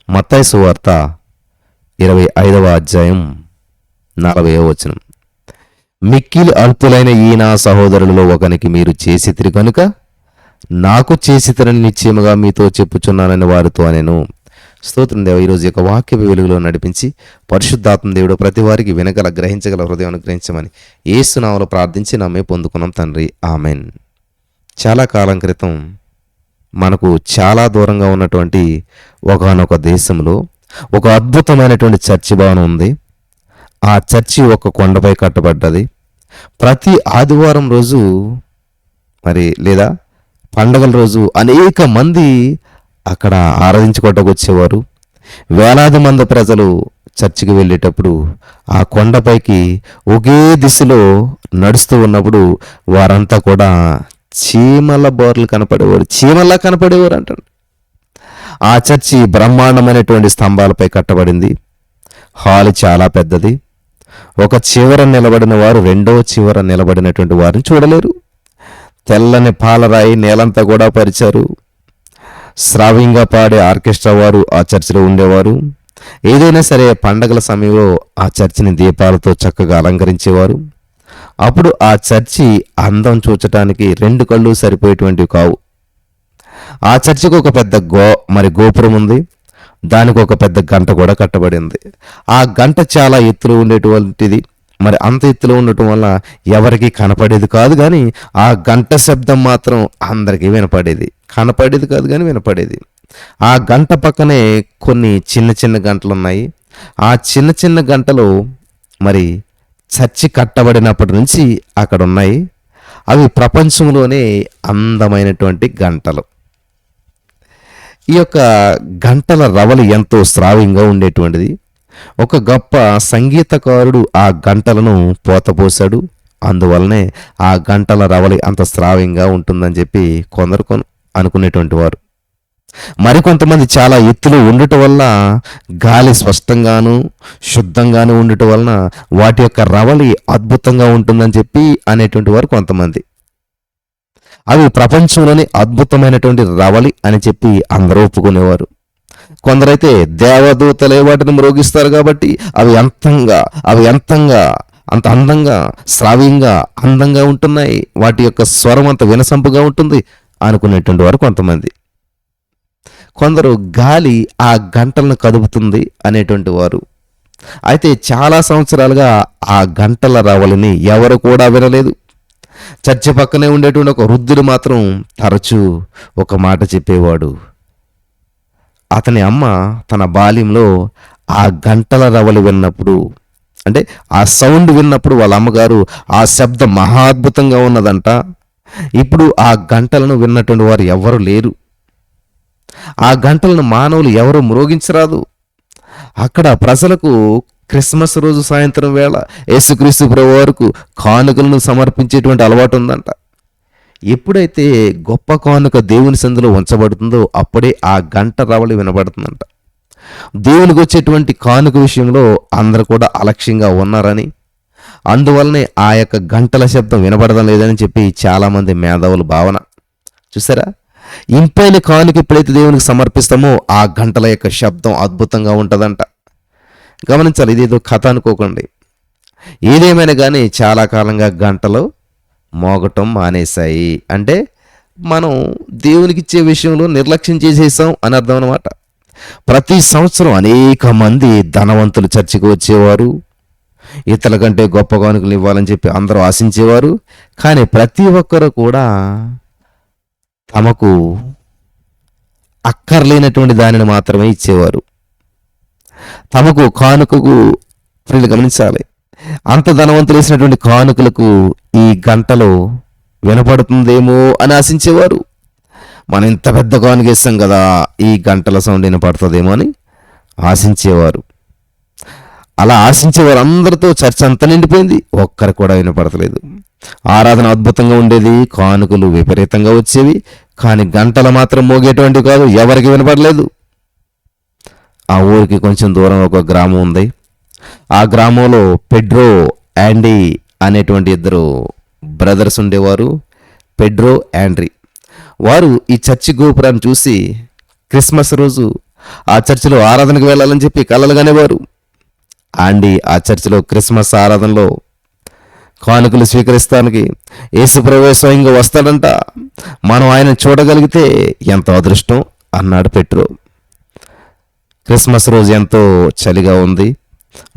మత్తయి సువార్త 25వ అధ్యాయం 40వ వచనం. మిక్కిలి అల్పులైన ఈ నా సహోదరులలో ఒకనికి మీరు చేసితిరి కనుక నాకు చేసితిరని నిశ్చయముగా మీతో చెప్పుచున్నానని వారితో అనెను. స్తోత్రం దేవ. ఈరోజు యొక్క వాక్య వెలుగులో నడిపించి పరిశుద్ధాత్మ దేవుడు ప్రతి వారికి వినగల గ్రహించగల హృదయం అనుగ్రహించమని యేసు నామములో ప్రార్థించి నమ్మే పొందుకున్నాం తండ్రి, ఆమెన్. చాలా కాలం క్రితం మనకు చాలా దూరంగా ఉన్నటువంటి ఒకానొక దేశంలో ఒక అద్భుతమైనటువంటి చర్చి భవనం ఉంది. ఆ చర్చి ఒక కొండపై కట్టబడ్డది. ప్రతి ఆదివారం రోజు లేదా పండగల రోజు అనేక మంది అక్కడ ఆరాధించుకోవడానికి వచ్చేవారు. వేలాది మంది ప్రజలు చర్చికి వెళ్ళేటప్పుడు ఆ కొండపైకి ఒకే దిశలో నడుస్తూ ఉన్నప్పుడు వారంతా కూడా చీమల బోర్లు చీమల్లా కనపడేవారు అంటారు. ఆ చర్చి బ్రహ్మాండమైనటువంటి స్తంభాలపై కట్టబడింది. హాల్ చాలా పెద్దది. ఒక చివర నిలబడిన వారు రెండో చివర నిలబడినటువంటి వారిని చూడలేరు. తెల్లని పాలరాయి నేలంతా కూడా పరిచారు. శ్రావ్యంగా పాడే ఆర్కెస్ట్రా వారు ఆ చర్చిలో ఉండేవారు. ఏదైనా సరే పండగల సమయంలో ఆ చర్చిని దీపాలతో చక్కగా అలంకరించేవారు. అప్పుడు ఆ చర్చి అందం చూచటానికి 2 కళ్ళు సరిపోయేటువంటివి కావు. ఆ చర్చికి ఒక పెద్ద గోపురం ఉంది. దానికి ఒక పెద్ద గంట కూడా కట్టబడింది. ఆ గంట చాలా ఎత్తులో ఉండేటువంటిది. అంత ఎత్తులో ఉండటం వల్ల ఎవరికి కనపడేది కాదు, కానీ ఆ గంట శబ్దం మాత్రం అందరికీ వినపడేది. కనపడేది కాదు కానీ వినపడేది. ఆ గంట పక్కనే కొన్ని చిన్న చిన్న గంటలు ఉన్నాయి. ఆ చిన్న చిన్న గంటలు చర్చి కట్టబడినప్పటి నుంచి అక్కడ ఉన్నాయి. అవి ప్రపంచంలోనే అందమైనటువంటి గంటలు. ఈ యొక్క గంటల రవలి ఎంతో శ్రావ్యంగా ఉండేటువంటిది. ఒక గొప్ప సంగీతకారుడు ఆ గంటలను పోతపోశాడు. అందువల్లనే ఆ గంటల రవలి అంత శ్రావ్యంగా ఉంటుందని చెప్పి కొందరు అనుకునేటువంటి వారు. మరికొంతమంది చాలా ఎత్తులో ఉండటం వల్ల గాలి స్పష్టంగాను శుద్ధంగాను ఉండటం వలన వాటి యొక్క రవలి అద్భుతంగా ఉంటుందని చెప్పి అనేటువంటి వారు కొంతమంది. అవి ప్రపంచంలోని అద్భుతమైనటువంటి రవలి అని చెప్పి అందరూ ఒప్పుకునేవారు. కొందరైతే దేవదూతలే వాటిని మ్రోగిస్తారు కాబట్టి అవి అంత అందంగా శ్రావ్యంగా అందంగా ఉంటున్నాయి, వాటి యొక్క స్వరం అంత వినసంపుగా ఉంటుంది అనుకునేటువంటి వారు కొంతమంది. కొందరు గాలి ఆ గంటలను కదుపుతుంది అనేటువంటి వారు. అయితే చాలా సంవత్సరాలుగా ఆ గంటల రవలిని ఎవరు కూడా వినలేదు. చర్చి పక్కనే ఉండేటువంటి ఒక వృద్ధుడు మాత్రం తరచూ ఒక మాట చెప్పేవాడు. అతని అమ్మ తన బాల్యంలో ఆ గంటల రవలి విన్నప్పుడు, ఆ సౌండ్ విన్నప్పుడు వాళ్ళ అమ్మగారు ఆ శబ్దం మహాద్భుతంగా ఉన్నదంట. ఇప్పుడు ఆ గంటలను విన్నటువంటి వారు ఎవరు లేరు. ఆ గంటలను మానవులు ఎవరు మ్రోగించరాదు. అక్కడ ప్రజలకు క్రిస్మస్ రోజు సాయంత్రం వేళ యేసుక్రీస్తు ప్రభువారికి కానుకలను సమర్పించేటువంటి అలవాటు ఉందంట. ఎప్పుడైతే గొప్ప కానుక దేవుని సందులో ఉంచబడుతుందో అప్పుడే ఆ గంట రవలి వినబడుతుందంట. దేవునికి వచ్చేటువంటి కానుక విషయంలో అందరూ కూడా అలక్ష్యంగా ఉన్నారని, అందువల్లనే ఆ యొక్క గంటల శబ్దం వినబడడం లేదని చెప్పి చాలామంది మేధావుల భావన. చూసారా, ఇంపైన కానుక ఎప్పుడైతే దేవునికి సమర్పిస్తామో ఆ గంటల యొక్క శబ్దం అద్భుతంగా ఉంటుందంట. గమనించాలి, ఇదేదో కథ అనుకోకండి. ఏదేమైనా కానీ చాలా కాలంగా గంటలు మోగటం మానేశాయి. మనం దేవునికి ఇచ్చే విషయంలో నిర్లక్ష్యం చేసేసాం అని అర్థం అన్నమాట. ప్రతి సంవత్సరం అనేక మంది ధనవంతులు చర్చికి వచ్చేవారు. ఇతరుల కంటే గొప్ప కానుకలు ఇవ్వాలని చెప్పి అందరూ ఆశించేవారు. కానీ ప్రతి ఒక్కరు కూడా తమకు అక్కర్లేనటువంటి దానిని మాత్రమే ఇచ్చేవారు. తమకు కానుకకు ప్రియులు గమనించాలి, అంత ధనవంతులు వేసినటువంటి కానుకలకు ఈ గంటలో వినపడుతుందేమో అని ఆశించేవారు. మనం ఇంత పెద్ద కానుక ఇస్తాం కదా, ఈ గంటల సౌండ్ వినపడుతుందేమో అని ఆశించేవారు. అలా ఆశించేవారు అందరితో చర్చ అంతా నిండిపోయింది. ఒక్కరు కూడా వినపడతలేదు. ఆరాధన అద్భుతంగా ఉండేది, కానుకలు విపరీతంగా వచ్చేవి, కానీ గంటలు మాత్రం మోగేటువంటి కాదు, ఎవరికి వినపడలేదు. ఆ ఊరికి కొంచెం దూరం ఒక గ్రామం ఉంది. ఆ గ్రామంలో పెడ్రో, యాండీ అనేటువంటి 2 బ్రదర్స్ ఉండేవారు. Pedro, Andre. వారు ఈ చర్చి గోపురాన్ని చూసి క్రిస్మస్ రోజు ఆ చర్చిలో ఆరాధనకు వెళ్ళాలని చెప్పి కలలు కనేవారు. ఆంటీ ఆ చర్చిలో క్రిస్మస్ ఆరాధనలో కానుకలు స్వీకరిస్తానికి యేసుప్రభువే స్వయంగా వస్తాడంట, మనం ఆయన చూడగలిగితే ఎంతో అదృష్టం అన్నాడు పెట్రో. క్రిస్మస్ రోజు ఎంతో చలిగా ఉంది,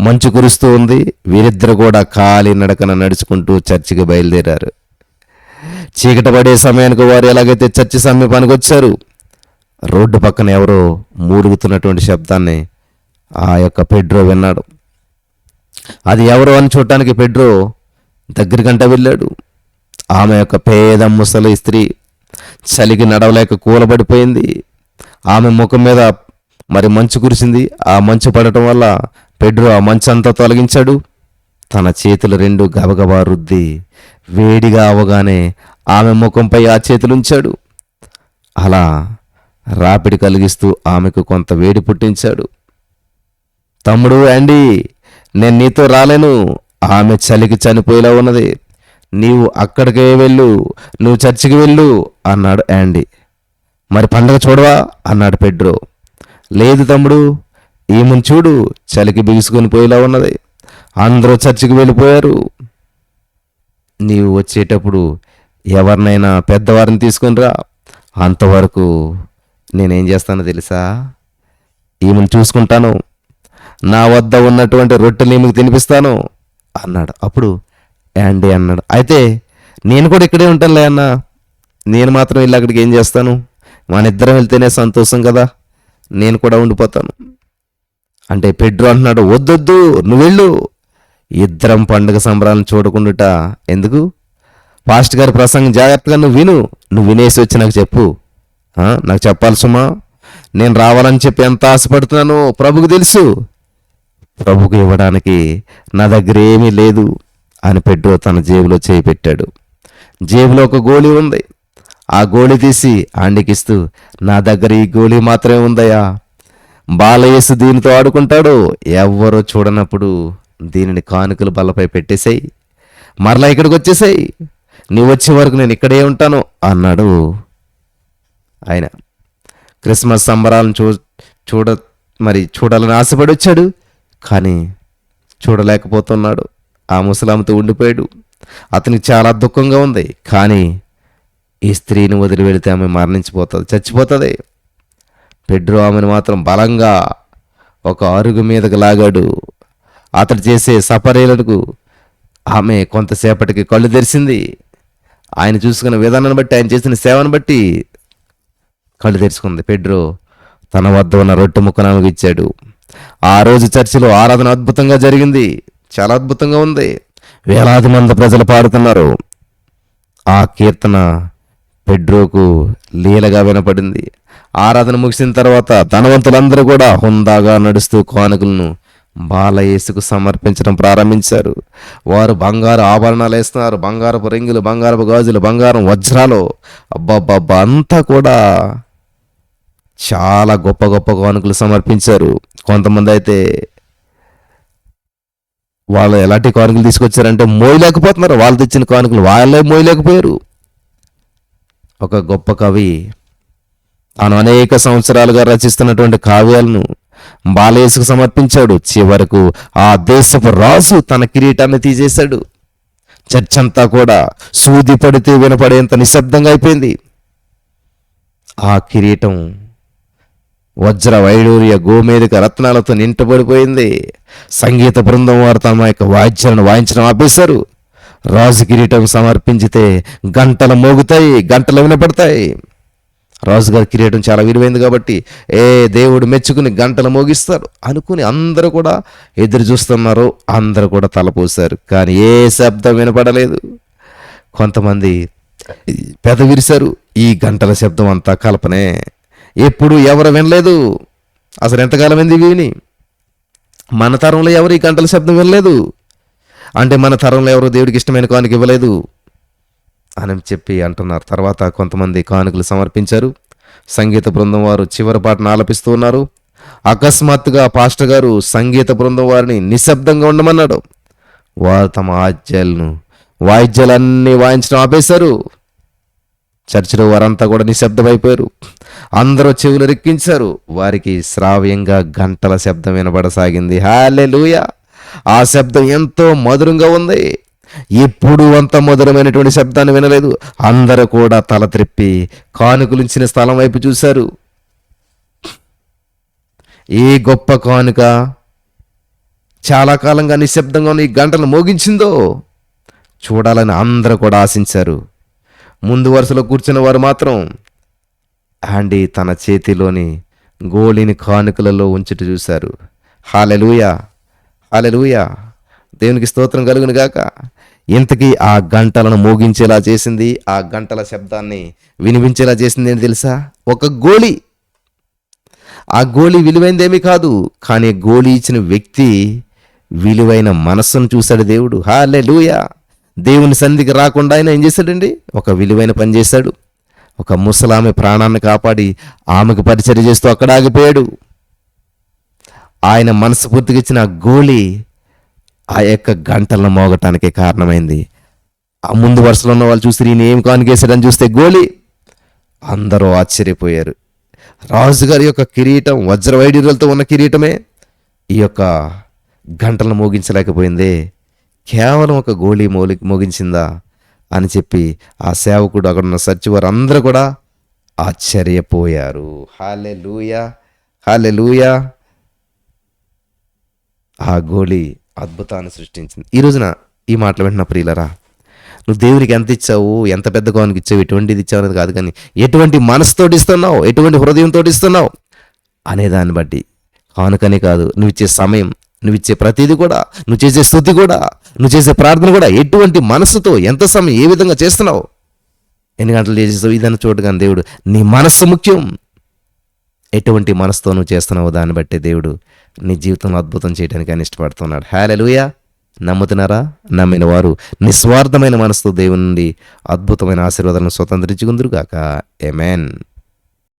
మంచు కురుస్తూ ఉంది. వీరిద్దరు కూడా కాలి నడకన నడుచుకుంటూ చర్చికి బయలుదేరారు. చీకట పడే సమయానికి వారు ఎలాగైతే చర్చి సమీపానికి వచ్చారు, రోడ్డు పక్కన ఎవరో మూలుగుతున్నటువంటి శబ్దాన్ని ఆ యొక్క పెడ్రో విన్నాడు. అది ఎవరో అని చూడటానికి పెడ్రో దగ్గరికంట వెళ్ళాడు. ఆమె యొక్క పేద ముసలి స్త్రీ చలికి నడవలేక కూలబడిపోయింది. ఆమె ముఖం మీద మరి మంచు కురిసింది. ఆ మంచు పడటం వల్ల పెడ్రో ఆ మంచు అంతా తొలగించాడు. తన చేతులు రెండు గబగబా రుద్ది వేడిగా అవగానే ఆమె ముఖంపై ఆ చేతులు ఉంచాడు. అలా రాపిడి కలిగిస్తూ ఆమెకు కొంత వేడి పుట్టించాడు. తమ్ముడు యాండీ, నేను నీతో రాలేను, ఆమె చలికి చనిపోయేలా ఉన్నది, నీవు అక్కడికే వెళ్ళు, నువ్వు చర్చికి వెళ్ళు అన్నాడు యాండీ. మరి పండగ చూడవా అన్నాడు పెడ్రో. లేదు తమ్ముడు, ఈమెను చూడు, చలికి బిగుసుకొని పోయేలా ఉన్నది, అందరూ చర్చికి వెళ్ళిపోయారు. నీవు వచ్చేటప్పుడు ఎవరినైనా పెద్దవారిని తీసుకుని రా, అంతవరకు నేనేం చేస్తానో తెలుసా, ఈమెను చూసుకుంటాను, నా వద్ద ఉన్నటువంటి రొట్టెలు ఈమెకు తినిపిస్తాను అన్నాడు. అప్పుడు యాండీ అన్నాడు, అయితే నేను కూడా ఇక్కడే ఉంటానులే అన్న, నేను మాత్రం వెళ్ళి అక్కడికి ఏం చేస్తాను, మన ఇద్దరం వెళ్తేనే సంతోషం కదా, నేను కూడా ఉండిపోతాను అంటే పెడ్రో అంటున్నాడు, వద్దొద్దు నువ్వు వెళ్ళు, ఇద్దరం పండుగ సంబరాలను చూడకుండాట ఎందుకు, పాస్ట్ గారి ప్రసంగం జాగ్రత్తగా నువ్వు వినేసి వచ్చి నాకు చెప్పు, నాకు చెప్పాలి సుమా, నేను రావాలని చెప్పి ఎంత ఆశపడుతున్నానో ప్రభుకు తెలుసు, ప్రభుకు ఇవ్వడానికి నా దగ్గర ఏమీ లేదు అని పెడ్రో తన జేబులో చేయి పెట్టాడు. జేబులో ఒక గోళీ ఉంది. ఆ గోళీ తీసి ఆండికిస్తూ, నా దగ్గర ఈ గోళీ మాత్రమే ఉందయ్యా, బాలయేసు దీనితో ఆడుకుంటాడు, ఎవ్వరూ చూడనప్పుడు దీనిని కానుకలు బల్లపై పెట్టేసాయి, మరలా ఇక్కడికి వచ్చేసాయి, నీవు వచ్చే వరకు నేను ఇక్కడే ఉంటాను అన్నాడు. ఆయన క్రిస్మస్ సంబరాలను చూడాలని ఆశపడి వచ్చాడు, కానీ చూడలేకపోతున్నాడు. ఆ ముసలామెతో ఉండిపోయాడు. అతనికి చాలా దుఃఖంగా ఉంది. కానీ ఈ స్త్రీని వదిలి వెళితే ఆమె మరణించిపోతుంది, చచ్చిపోతుంది. పెడ్రో ఆమెను మాత్రం బలంగా ఒక అరుగు మీదకి లాగాడు. అతడు చేసే సపర్యలకు ఆమె కొంతసేపటికి కళ్ళు తెరిచింది. ఆయన చూసుకున్న విధానాన్ని బట్టి, ఆయన చేసిన సేవను బట్టి కళ్ళు తెరుచుకుంది. పెడ్రో తన వద్ద ఉన్న రొట్టె ముక్కను ఆమెకు ఇచ్చాడు. ఆ రోజు చర్చిలో ఆరాధన అద్భుతంగా జరిగింది, చాలా అద్భుతంగా ఉంది. వేలాది మంది ప్రజలు పాడుతున్నారు. ఆ కీర్తన పెడ్రోకు లీలగా వినపడింది. ఆరాధన ముగిసిన తర్వాత ధనవంతులందరూ కూడా హుందాగా నడుస్తూ కానుకలను బాలయేసుకు సమర్పించడం ప్రారంభించారు. వారు బంగారు ఆభరణాలు వేస్తున్నారు, బంగారపు రింగులు, బంగారపు గాజులు, బంగారం వజ్రాలు, అబ్బాబ్బా అంతా కూడా చాలా గొప్ప గొప్ప కానుకలు సమర్పించారు. కొంతమంది అయితే వాళ్ళు ఎలాంటి కానుకలు తీసుకొచ్చారంటే మోయలేకపోతున్నారు, వాళ్ళు తెచ్చిన కానుకలు వాళ్ళే మోయలేకపోయారు. ఒక గొప్ప కవి తాను అనేక సంవత్సరాలుగా రచిస్తున్నటువంటి కావ్యాలను బాలయేసుకు సమర్పించాడు. చివరకు ఆ దేశపు రాజు తన కిరీటాన్ని తీసేశాడు. చర్చ్ అంతా కూడా సూది పడితే వినపడేంత నిశ్శబ్దంగా అయిపోయింది. ఆ కిరీటం వజ్ర వైడూర్య గోమేధిక రత్నాలతో నింటబడిపోయింది. సంగీత బృందం వారు తమ యొక్క వాయిద్యాలను వాయించడం ఆపేశారు. రాజు కిరీటం సమర్పించితే గంటలు మోగుతాయి, గంటలు వినపడతాయి. రాజుగారి కిరీటం చాలా విలువైంది కాబట్టి దేవుడు మెచ్చుకుని గంటలు మోగిస్తారు అనుకుని అందరూ కూడా ఎదురు చూస్తున్నారు. అందరూ కూడా తలపోశారు, కానీ ఏ శబ్దం వినపడలేదు. కొంతమంది పెదవిరిశారు, ఈ గంటల శబ్దం అంతా కల్పనే, ఎప్పుడు ఎవరు వినలేదు, అసలు ఎంతకాలం ఏంది విని, మన తరంలో ఎవరు ఈ గంటల శబ్దం వినలేదు, అంటే మన తరంలో ఎవరు దేవుడికి ఇష్టమైన కానుక ఇవ్వలేదు అని చెప్పి అంటున్నారు. తర్వాత కొంతమంది కానుకలు సమర్పించారు. సంగీత బృందం వారు చివరి పాటను ఆలపిస్తూ ఉన్నారు. అకస్మాత్తుగా పాస్టర్ గారు సంగీత బృందం వారిని నిశ్శబ్దంగా ఉండమన్నాడు. వారు తమ వాయిద్యాలన్నీ వాయించడం ఆపేశారు. చర్చిలో వారంతా కూడా నిశ్శబ్దమైపోయారు. అందరూ చెవులు రెక్కించారు. వారికి శ్రావ్యంగా గంటల శబ్దం వినబడసాగింది. హల్లెలూయా! ఆ శబ్దం ఎంతో మధురంగా ఉంది. ఎప్పుడూ అంత మధురమైనటువంటి శబ్దాన్ని వినలేదు. అందరూ కూడా తల త్రిప్పి కానుకలుంచిన స్థలం వైపు చూశారు. ఏ గొప్ప కానుక చాలా కాలంగా నిశ్శబ్దంగా ఉన్న ఈ గంటలు మోగించిందో చూడాలని అందరూ కూడా ఆశించారు. ముందు వరుసలో కూర్చున్న వారు మాత్రం ఆండీ తన చేతిలోని గోళీని కానుకలలో ఉంచుట చూశారు. హల్లెలూయా! హల్లెలూయా! దేవునికి స్తోత్రం కలుగును గాక. ఇంతకీ ఆ గంటలను మోగించేలా చేసింది, ఆ గంటల శబ్దాన్ని వినిపించేలా చేసింది ఏంటి తెలుసా? ఒక గోళీ. ఆ గోళీ విలువైనదేమీ కాదు, కానీ గోళీ ఇచ్చిన వ్యక్తి విలువైన మనస్సును చూశాడు దేవుడు. హల్లెలూయా! దేవుని సన్నిధికి రాకుండా ఆయన ఏం చేశాడండి? ఒక విలువైన పని చేశాడు. ఒక ముసలామె ప్రాణాన్ని కాపాడి ఆమెకు పరిచర్య చేస్తూ అక్కడ ఆగిపోయాడు. ఆయన మనస్ఫూర్తిగా ఇచ్చిన ఆ గోళీ ఆ యొక్క గంటలను మోగటానికి కారణమైంది. ఆ ముందు వరుసలో ఉన్న వాళ్ళు చూసి ఈయన ఏం కానుకేశాడని చూస్తే గోళీ. అందరూ ఆశ్చర్యపోయారు. రాజుగారి యొక్క కిరీటం వజ్ర వైడూర్యాలతో ఉన్న కిరీటమే ఈ యొక్క గంటలను మోగించలేకపోయిందే, కేవలం ఒక గోళీ మోగించిందా అని చెప్పి ఆ సేవకుడు, అక్కడ ఉన్న సచివారు అందరూ కూడా ఆశ్చర్యపోయారు. హల్లెలూయా! హల్లెలూయా! ఆ గోళీ అద్భుతాన్ని సృష్టించింది. ఈ రోజున ఈ మాటలు వింటున్న ప్రియులరా, నువ్వు దేవునికి ఎంత ఇచ్చావు, ఎంత పెద్ద కానుక ఇచ్చావు, ఎటువంటిది ఇచ్చావు అనేది కాదు, కానీ ఎటువంటి మనసుతోటి ఇస్తున్నావు, ఎటువంటి హృదయంతో ఇస్తున్నావు అనే దాన్ని బట్టి, కానుకనే కాదు, నువ్వు ఇచ్చే సమయం, నువ్వు ఇచ్చే ప్రతిదీ కూడా, నువ్వు చేసే స్తుతి కూడా, నువ్వు చేసే ప్రార్థన కూడా ఎటువంటి మనసుతో, ఎంత సమయం, ఏ విధంగా చేస్తున్నావు, ఎన్ని గంటలు చేసేస్తావు ఇదని చూడగానే దేవుడు నీ మనస్సు ముఖ్యం. ఎటువంటి మనసుతో నువ్వు చేస్తున్నావు దాన్ని బట్టి దేవుడు నీ జీవితంలో అద్భుతం చేయడానికి ఆయన ఇష్టపడుతున్నాడు. హల్లెలూయా! నమ్ముతున్నారా? నమ్మిన వారు నిస్వార్థమైన మనసుతో దేవుని నుండి అద్భుతమైన ఆశీర్వాదాలను స్వతంత్రించుకుందురు గాక. ఆమేన్.